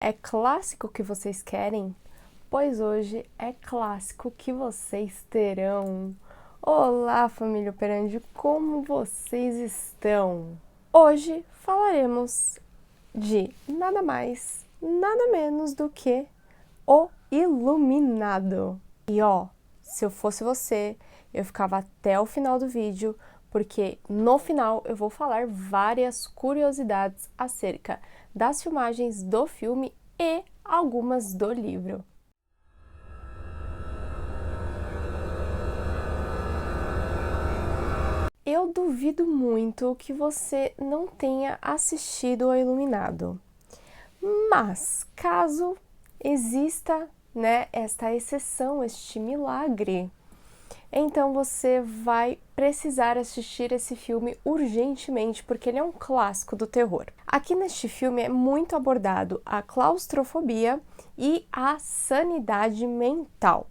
É clássico que vocês querem? Pois hoje é clássico que vocês terão. Olá, família operandi, como vocês estão? Hoje falaremos de nada mais, nada menos do que O Iluminado. E ó, se eu fosse você, eu ficava até o final do vídeo, porque no final eu vou falar várias curiosidades acerca das filmagens do filme e algumas do livro. Eu duvido muito que você não tenha assistido O Iluminado, mas caso exista, esta exceção, este milagre, então você vai precisar assistir esse filme urgentemente, porque ele é um clássico do terror. Aqui neste filme é muito abordado a claustrofobia e a sanidade mental.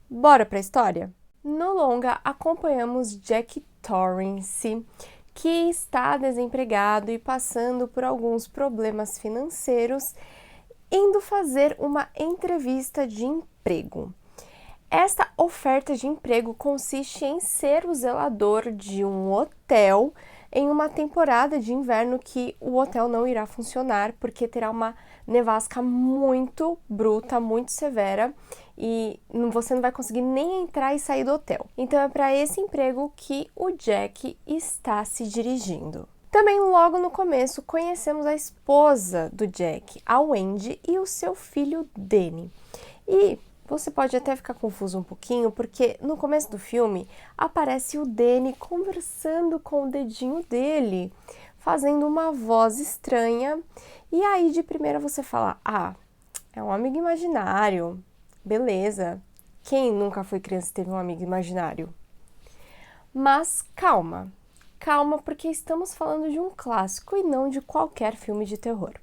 Bora pra história? No longa, acompanhamos Jack Torrance, que está desempregado e passando por alguns problemas financeiros, indo fazer uma entrevista de emprego. Esta oferta de emprego consiste em ser o zelador de um hotel em uma temporada de inverno que o hotel não irá funcionar porque terá uma nevasca muito bruta, muito severa e você não vai conseguir nem entrar e sair do hotel. Então é para esse emprego que o Jack está se dirigindo. Também logo no começo conhecemos a esposa do Jack, a Wendy, e o seu filho Danny. E você pode até ficar confuso um pouquinho, porque no começo do filme aparece o Danny conversando com o dedinho dele, fazendo uma voz estranha, e aí de primeira você fala, ah, é um amigo imaginário, beleza, quem nunca foi criança e teve um amigo imaginário? Mas calma, calma, porque estamos falando de um clássico e não de qualquer filme de terror.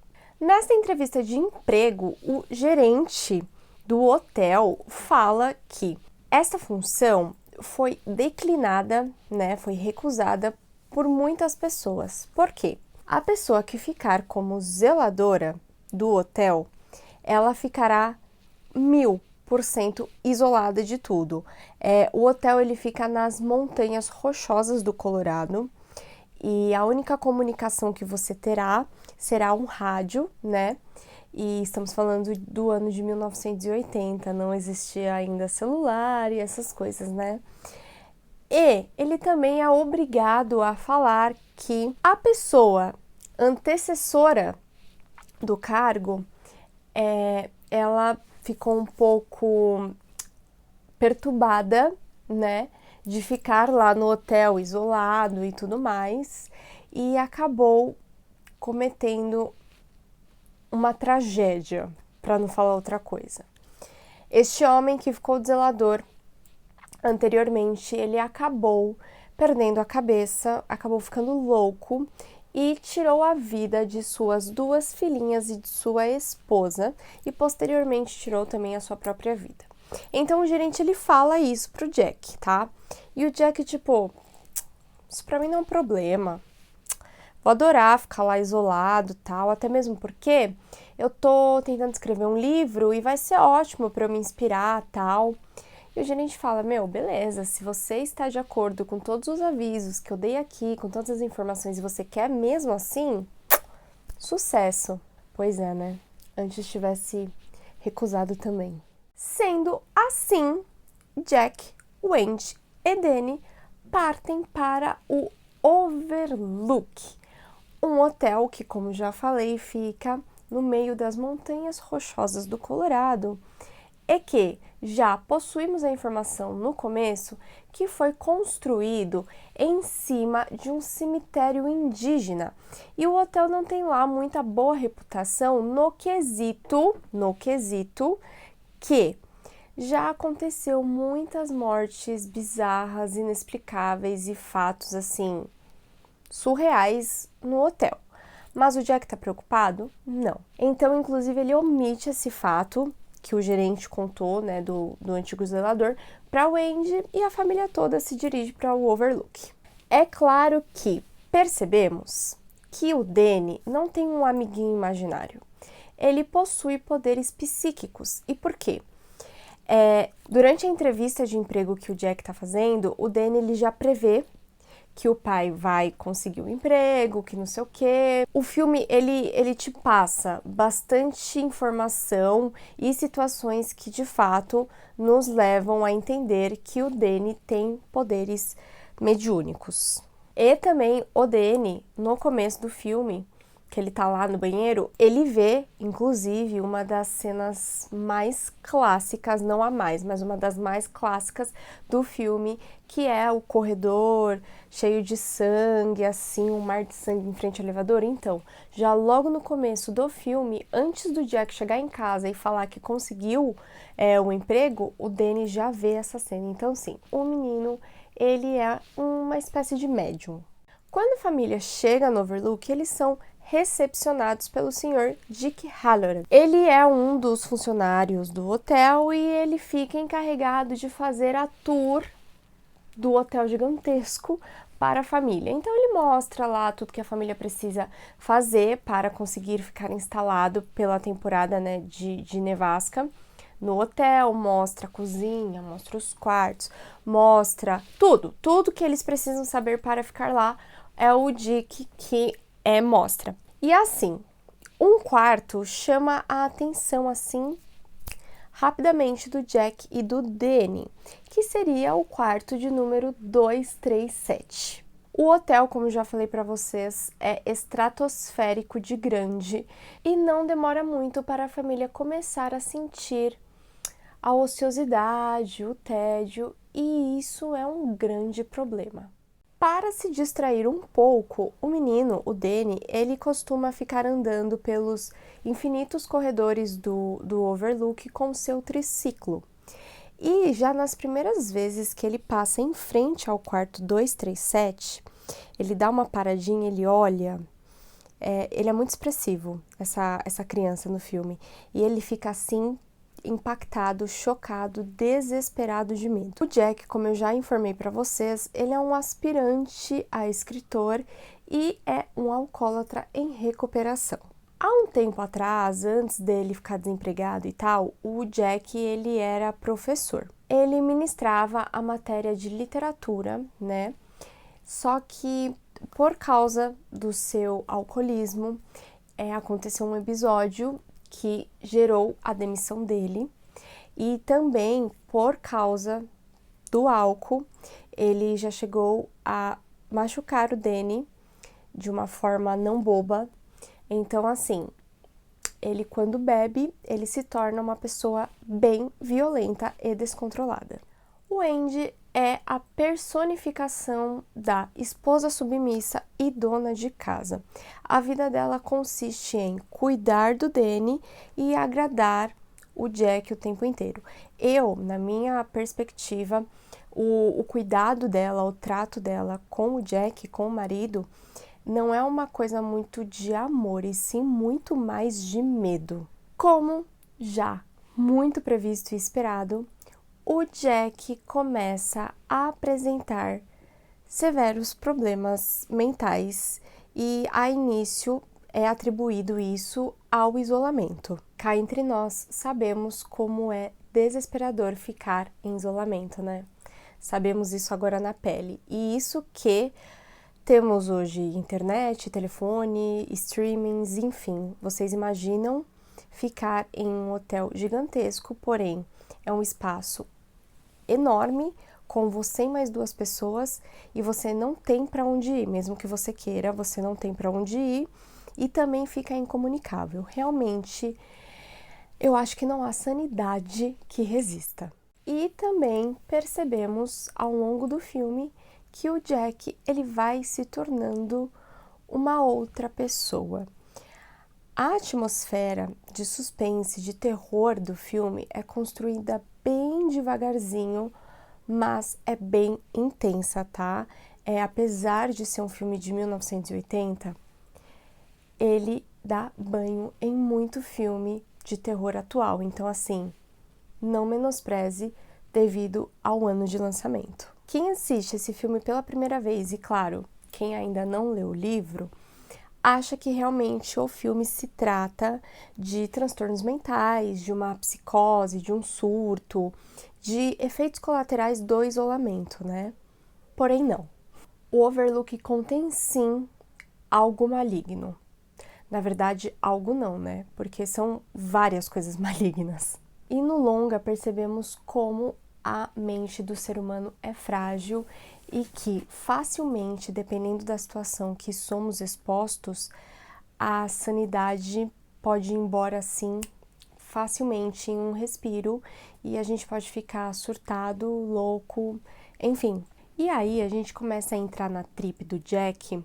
Nesta entrevista de emprego, o gerente do hotel fala que esta função foi declinada, foi recusada por muitas pessoas. Por quê? A pessoa que ficar como zeladora do hotel, ela ficará 1000% isolada de tudo. O hotel ele fica nas montanhas rochosas do Colorado e a única comunicação que você terá será um rádio, E estamos falando do ano de 1980, não existia ainda celular e essas coisas, E ele também é obrigado a falar que a pessoa antecessora do cargo, ela ficou um pouco perturbada, de ficar lá no hotel isolado e tudo mais, e acabou cometendo uma tragédia, para não falar outra coisa. Este homem que ficou de zelador anteriormente, ele acabou perdendo a cabeça, acabou ficando louco e tirou a vida de suas 2 filhinhas e de sua esposa e posteriormente tirou também a sua própria vida. Então o gerente ele fala isso pro Jack, tá? E o Jack tipo, isso pra mim não é um problema. Vou adorar ficar lá isolado, tal, até mesmo porque eu tô tentando escrever um livro e vai ser ótimo para eu me inspirar, tal. E o gerente fala, meu, beleza, se você está de acordo com todos os avisos que eu dei aqui, com todas as informações, e você quer mesmo assim, sucesso. Pois é, Antes tivesse recusado também. Sendo assim, Jack, Wendy e Danny partem para o Overlook, um hotel que, como já falei, fica no meio das montanhas rochosas do Colorado e que já possuímos a informação no começo que foi construído em cima de um cemitério indígena e o hotel não tem lá muita boa reputação no quesito que já aconteceu muitas mortes bizarras, inexplicáveis e fatos assim surreais no hotel. Mas o Jack tá preocupado? Não. Então, inclusive, ele omite esse fato que o gerente contou, do antigo zelador, para Wendy e a família toda se dirige para o Overlook. É claro que percebemos que o Danny não tem um amiguinho imaginário. ele possui poderes psíquicos. E por quê? Durante a entrevista de emprego que o Jack tá fazendo, o Danny ele já prevê que o pai vai conseguir um emprego, que não sei o quê. O filme, ele te passa bastante informação e situações que, de fato, nos levam a entender que o Danny tem poderes mediúnicos. E também o Danny, no começo do filme, que ele tá lá no banheiro, ele vê, inclusive, uma das cenas mais clássicas, não a mais, mas uma das mais clássicas do filme, que é o corredor cheio de sangue, assim, um mar de sangue em frente ao elevador. Então, já logo no começo do filme, antes do Jack chegar em casa e falar que conseguiu o emprego, o Danny já vê essa cena. Então, sim, o menino, ele é uma espécie de médium. Quando a família chega no Overlook, eles são recepcionados pelo Sr. Dick Halloran. Ele é um dos funcionários do hotel e ele fica encarregado de fazer a tour do hotel gigantesco para a família. Então ele mostra lá tudo que a família precisa fazer para conseguir ficar instalado pela temporada, né, de nevasca no hotel, mostra a cozinha, mostra os quartos, mostra tudo que eles precisam saber para ficar lá. É o Dick que mostra. E assim, um quarto chama a atenção assim rapidamente do Jack e do Danny, que seria o quarto de número 237. O hotel, como já falei para vocês, é estratosférico de grande e não demora muito para a família começar a sentir a ociosidade, o tédio, e isso é um grande problema. Para se distrair um pouco, o menino, o Danny, ele costuma ficar andando pelos infinitos corredores do Overlook com seu triciclo. E já nas primeiras vezes que ele passa em frente ao quarto 237, ele dá uma paradinha, ele olha. Ele é muito expressivo, essa criança no filme. E ele fica assim, impactado, chocado, desesperado de medo. O Jack, como eu já informei para vocês, ele é um aspirante a escritor e é um alcoólatra em recuperação. Há um tempo atrás, antes dele ficar desempregado e tal, o Jack, ele era professor. Ele ministrava a matéria de literatura, né? Só que por causa do seu alcoolismo, aconteceu um episódio que gerou a demissão dele, e também por causa do álcool, ele já chegou a machucar o Danny de uma forma não boba. Então, assim, ele quando bebe, ele se torna uma pessoa bem violenta e descontrolada. O Andy é a personificação da esposa submissa e dona de casa. A vida dela consiste em cuidar do Danny e agradar o Jack o tempo inteiro. Na minha perspectiva, o cuidado dela, o trato dela com o Jack, com o marido, não é uma coisa muito de amor, e sim muito mais de medo. Como já muito previsto e esperado, o Jack começa a apresentar severos problemas mentais e, a início, é atribuído isso ao isolamento. Cá entre nós, sabemos como é desesperador ficar em isolamento, né? Sabemos isso agora na pele. E isso que temos hoje internet, telefone, streamings, enfim. Vocês imaginam ficar em um hotel gigantesco, porém é um espaço enorme, com você e mais 2 pessoas, e você não tem para onde ir, mesmo que você queira, você não tem para onde ir, e também fica incomunicável. Realmente, eu acho que não há sanidade que resista. E também percebemos ao longo do filme que o Jack, ele vai se tornando uma outra pessoa. A atmosfera de suspense, de terror do filme é construída bem devagarzinho, mas é bem intensa, tá? Apesar de ser um filme de 1980, ele dá banho em muito filme de terror atual. Então, assim, não menospreze devido ao ano de lançamento. Quem assiste esse filme pela primeira vez, e claro, quem ainda não leu o livro, acha que realmente o filme se trata de transtornos mentais, de uma psicose, de um surto, de efeitos colaterais do isolamento, né? Porém, não. O Overlook contém sim algo maligno. Na verdade, algo não, né? Porque são várias coisas malignas. E no longa percebemos como a mente do ser humano é frágil e que facilmente, dependendo da situação que somos expostos, a sanidade pode ir embora assim facilmente em um respiro e a gente pode ficar surtado, louco, enfim. E aí a gente começa a entrar na trip do Jack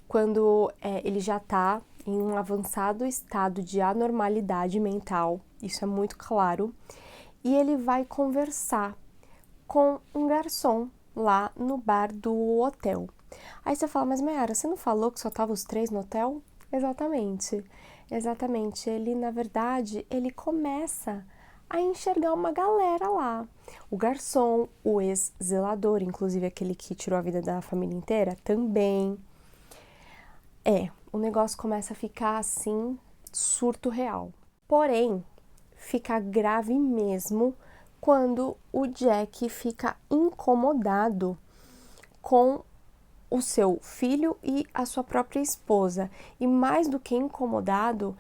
quando ele já tá em um avançado estado de anormalidade mental, isso é muito claro, e ele vai conversar com um garçom lá no bar do hotel. Aí você fala, mas Mayara, você não falou que só tava os 3 no hotel? Exatamente, exatamente. Ele, na verdade, ele começa a enxergar uma galera lá. O garçom, o ex-zelador, inclusive aquele que tirou a vida da família inteira, também. O negócio começa a ficar assim, surto real. Porém, fica grave mesmo quando o Jack fica incomodado com o seu filho e a sua própria esposa. E mais do que incomodado,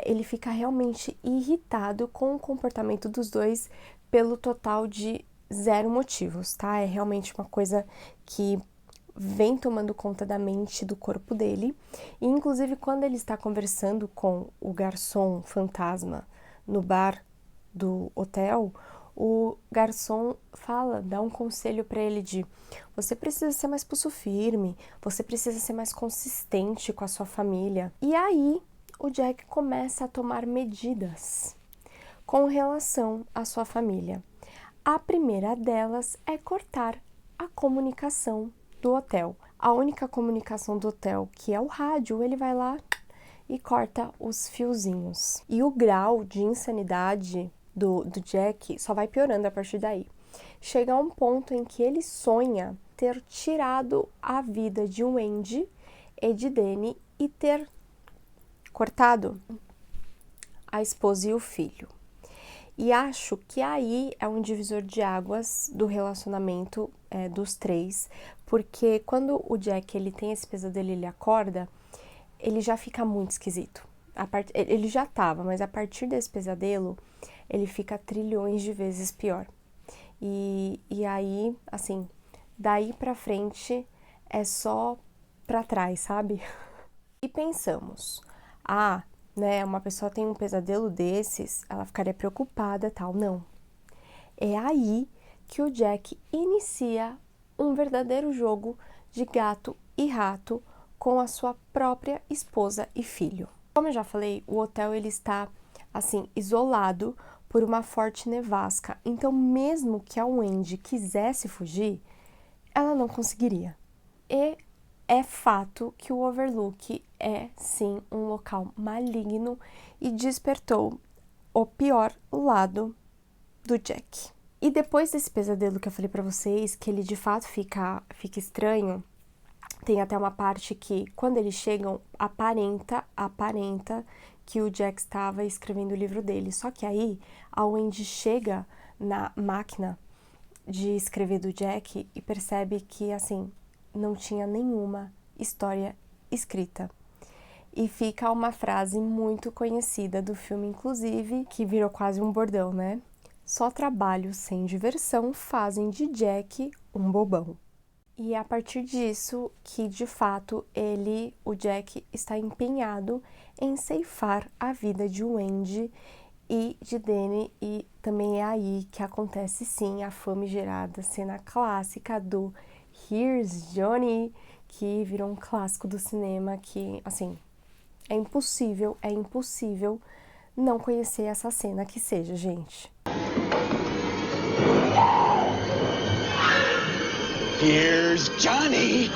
ele fica realmente irritado com o comportamento dos dois pelo total de 0 motivos, tá? É realmente uma coisa que vem tomando conta da mente e do corpo dele. E inclusive quando ele está conversando com o garçom fantasma no bar do hotel, o garçom dá um conselho para ele de você precisa ser mais pulso firme, você precisa ser mais consistente com a sua família. E aí o Jack começa a tomar medidas com relação à sua família. A primeira delas é cortar a comunicação do hotel. A única comunicação do hotel, que é o rádio, ele vai lá e corta os fiozinhos. E o grau de insanidade do Jack só vai piorando a partir daí. Chega a um ponto em que ele sonha ter tirado a vida de Wendy e de Danny e ter cortado a esposa e o filho. E acho que aí é um divisor de águas do relacionamento dos 3, porque quando o Jack ele tem esse pesadelo e ele acorda, ele já fica muito esquisito. Ele já tava, mas a partir desse pesadelo, ele fica trilhões de vezes pior. E aí, assim, daí pra frente é só pra trás, sabe? E pensamos, né, uma pessoa tem um pesadelo desses, ela ficaria preocupada, tal. Não. É aí que o Jack inicia um verdadeiro jogo de gato e rato com a sua própria esposa e filho. Como eu já falei, o hotel ele está assim isolado por uma forte nevasca. Então, mesmo que a Wendy quisesse fugir, ela não conseguiria. E é fato que o Overlook é, sim, um local maligno e despertou o pior lado do Jack. E depois desse pesadelo que eu falei pra vocês, que ele de fato fica estranho, tem até uma parte que, quando eles chegam, aparenta que o Jack estava escrevendo o livro dele. Só que aí, a Wendy chega na máquina de escrever do Jack e percebe que, assim, não tinha nenhuma história escrita. E fica uma frase muito conhecida do filme, inclusive, que virou quase um bordão, né? Só trabalho sem diversão fazem de Jack um bobão. E é a partir disso que, de fato, o Jack, está empenhado em ceifar a vida de Wendy e de Danny, e também é aí que acontece, sim, a famigerada cena clássica do Here's Johnny, que virou um clássico do cinema, que, assim, é impossível não conhecer essa cena que seja, gente. Here's Johnny!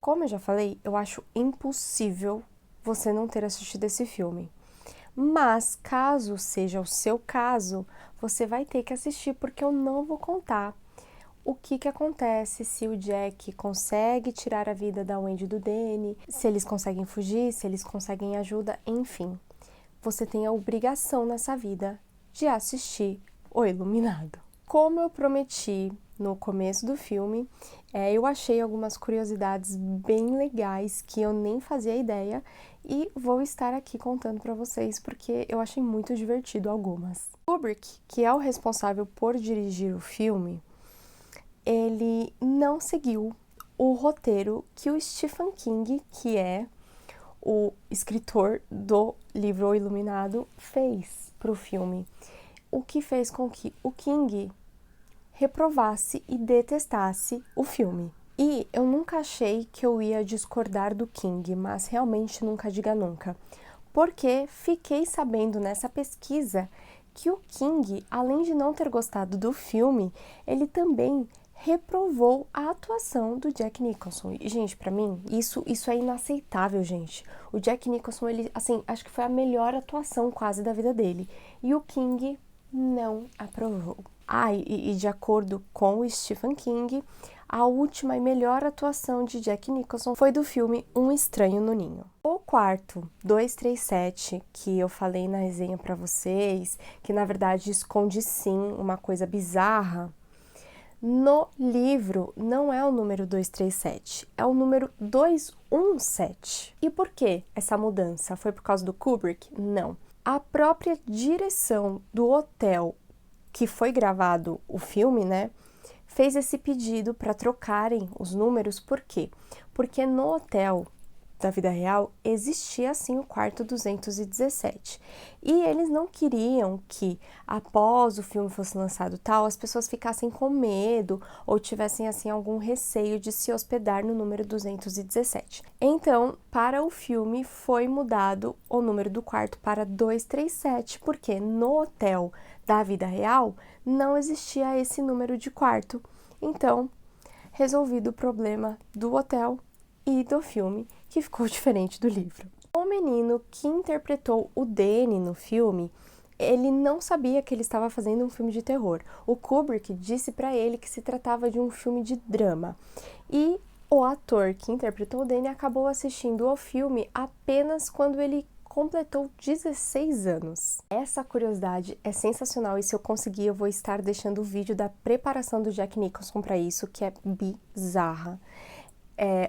Como eu já falei, eu acho impossível você não ter assistido esse filme. Mas, caso seja o seu caso, você vai ter que assistir, porque eu não vou contar o que que acontece, se o Jack consegue tirar a vida da Wendy e do Danny, se eles conseguem fugir, se eles conseguem ajuda, enfim. Você tem a obrigação nessa vida de assistir O Iluminado. Como eu prometi no começo do filme, eu achei algumas curiosidades bem legais que eu nem fazia ideia e vou estar aqui contando para vocês porque eu achei muito divertido algumas. Kubrick, que é o responsável por dirigir o filme, ele não seguiu o roteiro que o Stephen King, que é o escritor do livro O Iluminado, fez para o filme, o que fez com que o King reprovasse e detestasse o filme. E eu nunca achei que eu ia discordar do King, mas realmente nunca diga nunca, porque fiquei sabendo nessa pesquisa que o King, além de não ter gostado do filme, ele também reprovou a atuação do Jack Nicholson. E, gente, pra mim, isso é inaceitável, gente. O Jack Nicholson, ele, assim, acho que foi a melhor atuação quase da vida dele. E o King não aprovou. E de acordo com o Stephen King, a última e melhor atuação de Jack Nicholson foi do filme Um Estranho no Ninho. O quarto, 237, que eu falei na resenha pra vocês, que na verdade esconde sim uma coisa bizarra, no livro não é o número 237, é o número 217. E por que essa mudança? Foi por causa do Kubrick? Não. A própria direção do hotel que foi gravado o filme, né, fez esse pedido para trocarem os números. Por quê? Porque no hotel da vida real existia assim o quarto 217. E eles não queriam que após o filme fosse lançado tal, as pessoas ficassem com medo ou tivessem assim algum receio de se hospedar no número 217. Então, para o filme foi mudado o número do quarto para 237, porque no hotel da vida real não existia esse número de quarto. Então, resolvido o problema do hotel e do filme, que ficou diferente do livro. O menino que interpretou o Danny no filme, ele não sabia que ele estava fazendo um filme de terror. O Kubrick disse para ele que se tratava de um filme de drama. E o ator que interpretou o Danny acabou assistindo ao filme apenas quando ele completou 16 anos. Essa curiosidade é sensacional e se eu conseguir eu vou estar deixando o vídeo da preparação do Jack Nicholson para isso, que é bizarra.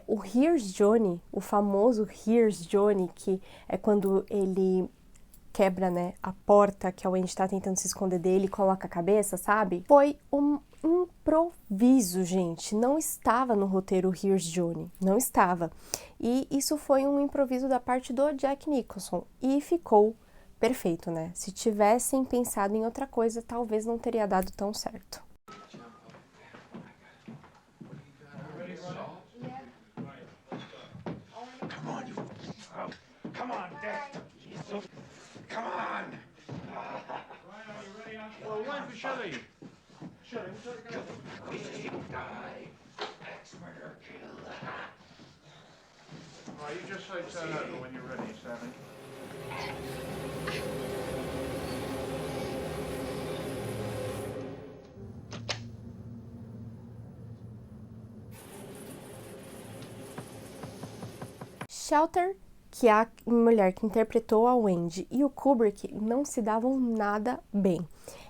O Here's Johnny, o famoso Here's Johnny, que é quando ele quebra, né, a porta que a Wendy tá tentando se esconder dele e coloca a cabeça, sabe? Foi um improviso, gente. Não estava no roteiro Here's Johnny. Não estava. E isso foi um improviso da parte do Jack Nicholson. E ficou perfeito, né? Se tivessem pensado em outra coisa, talvez não teria dado tão certo. Come on, Dexter. Come on. Well, why for Shelley? Shelley, die. Ex-murder kill. All right, you just say turn over when you're ready, Sammy. Shelter, que é a mulher que interpretou a Wendy, e o Kubrick não se davam nada bem.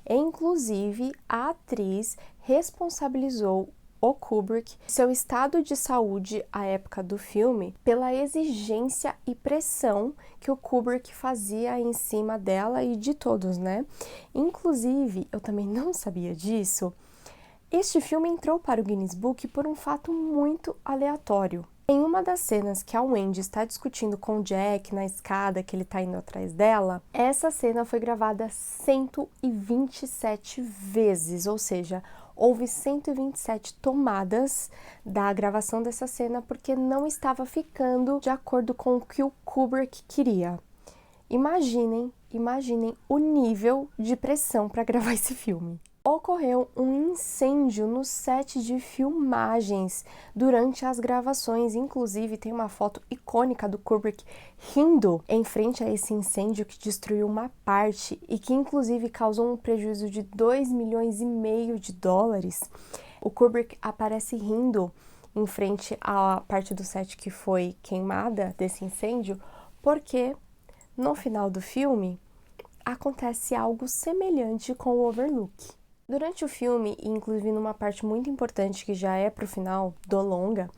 Inclusive, a atriz responsabilizou o Kubrick, seu estado de saúde à época do filme, pela exigência e pressão que o Kubrick fazia em cima dela e de todos, né? Inclusive, eu também não sabia disso, este filme entrou para o Guinness Book por um fato muito aleatório. Em uma das cenas que a Wendy está discutindo com o Jack na escada que ele está indo atrás dela, essa cena foi gravada 127 vezes, ou seja, houve 127 tomadas da gravação dessa cena porque não estava ficando de acordo com o que o Kubrick queria. Imaginem o nível de pressão para gravar esse filme. Ocorreu um incêndio no set de filmagens durante as gravações. Inclusive, tem uma foto icônica do Kubrick rindo em frente a esse incêndio que destruiu uma parte e que, inclusive, causou um prejuízo de 2,5 milhões de dólares. O Kubrick aparece rindo em frente à parte do set que foi queimada desse incêndio, porque no final do filme acontece algo semelhante com o Overlook. Durante o filme, e inclusive numa parte muito importante que já é pro final do longa,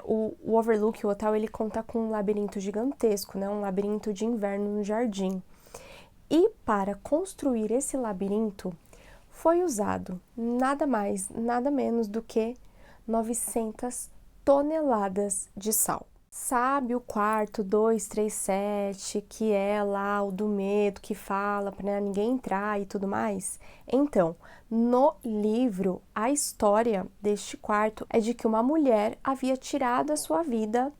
o Overlook, o hotel, ele conta com um labirinto gigantesco, né? Um labirinto de inverno no jardim. E para construir esse labirinto, foi usado nada mais, nada menos do que 900 toneladas de sal. Sabe o quarto 237, que é lá o do medo, que fala para ninguém entrar e tudo mais? Então, no livro, a história deste quarto é de que uma mulher havia tirado a sua vida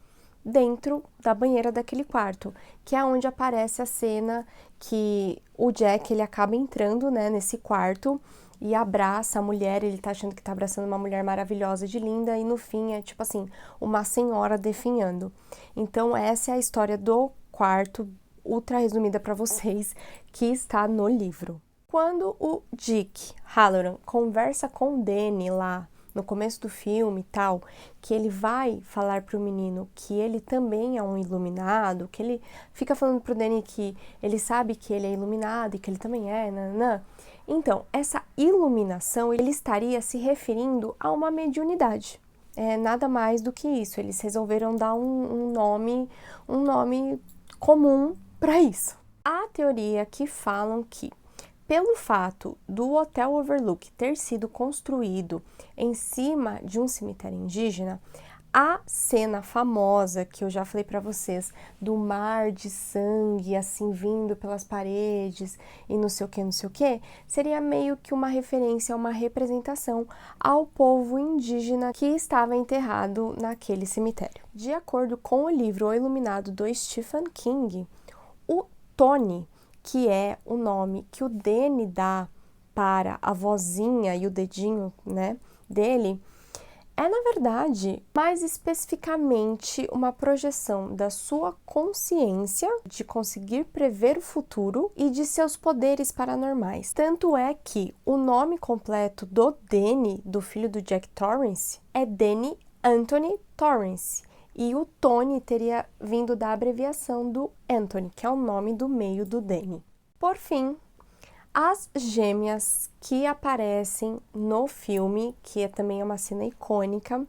dentro da banheira daquele quarto, que é onde aparece a cena que o Jack ele acaba entrando, né, nesse quarto e abraça a mulher, ele tá achando que tá abraçando uma mulher maravilhosa de linda, e no fim é tipo assim, uma senhora definhando. Então essa é a história do quarto, ultra resumida para vocês, que está no livro. Quando o Dick Halloran conversa com o Danny lá no começo do filme e tal, que ele vai falar pro menino que ele também é um iluminado, que ele fica falando pro Danny que ele sabe que ele é iluminado e que ele também é, nananã. Então, essa iluminação, ele estaria se referindo a uma mediunidade. É nada mais do que isso. Eles resolveram dar um nome comum para isso. Há teoria que falam que, pelo fato do Hotel Overlook ter sido construído em cima de um cemitério indígena, a cena famosa que eu já falei para vocês, do mar de sangue assim vindo pelas paredes e não sei o que, seria meio que uma referência, uma representação ao povo indígena que estava enterrado naquele cemitério. De acordo com o livro O Iluminado do Stephen King, o Tony, que é o nome que o Danny dá para a vozinha e o dedinho, né, dele, é, na verdade, mais especificamente uma projeção da sua consciência de conseguir prever o futuro e de seus poderes paranormais. Tanto é que o nome completo do Danny, do filho do Jack Torrance, é Danny Anthony Torrance. E o Tony teria vindo da abreviação do Anthony, que é o nome do meio do Danny. Por fim, as gêmeas que aparecem no filme, que também é uma cena icônica,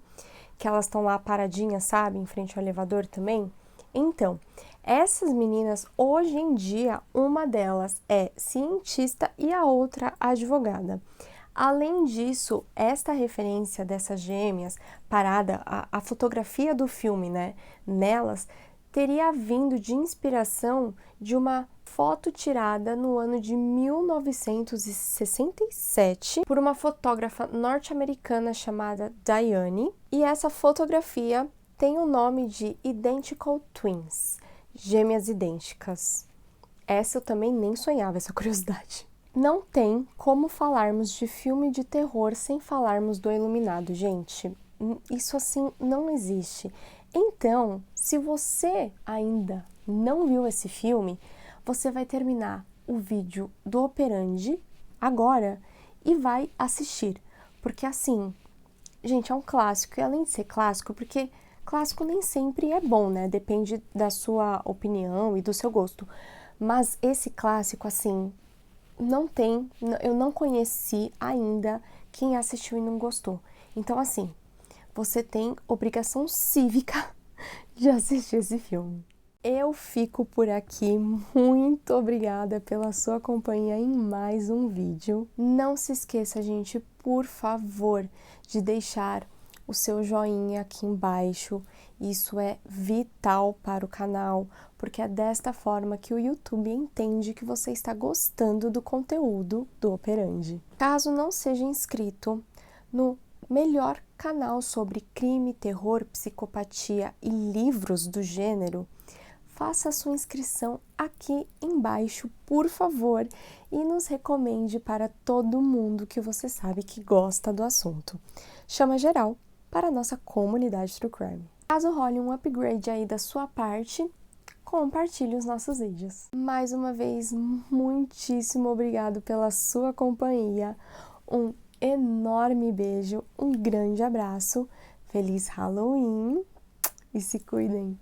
que elas estão lá paradinhas, sabe, em frente ao elevador também. Então, essas meninas, hoje em dia, uma delas é cientista e a outra advogada. Além disso, esta referência dessas gêmeas, parada, a fotografia do filme, né, nelas, teria vindo de inspiração de uma foto tirada no ano de 1967 por uma fotógrafa norte-americana chamada Diane, e essa fotografia tem o nome de Identical Twins, gêmeas idênticas. Essa eu também nem sonhava, essa curiosidade. Não tem como falarmos de filme de terror sem falarmos do Iluminado, gente. Isso assim não existe. Então, se você ainda não viu esse filme, você vai terminar o vídeo do Operandi agora e vai assistir. Porque assim, gente, é um clássico. E além de ser clássico, porque clássico nem sempre é bom, né? Depende da sua opinião e do seu gosto. Mas esse clássico, assim, eu não conheci ainda quem assistiu e não gostou. Então, assim, você tem obrigação cívica de assistir esse filme. Eu fico por aqui, muito obrigada pela sua companhia em mais um vídeo. Não se esqueça, gente, por favor, de deixar o seu joinha aqui embaixo. Isso é vital para o canal, porque é desta forma que o YouTube entende que você está gostando do conteúdo do Operandi. Caso não seja inscrito no melhor canal sobre crime, terror, psicopatia e livros do gênero, faça a sua inscrição aqui embaixo, por favor, e nos recomende para todo mundo que você sabe que gosta do assunto. Chama geral para a nossa comunidade True Crime. Caso role um upgrade aí da sua parte, compartilhe os nossos vídeos. Mais uma vez, muitíssimo obrigado pela sua companhia. Um enorme beijo, um grande abraço, feliz Halloween e se cuidem!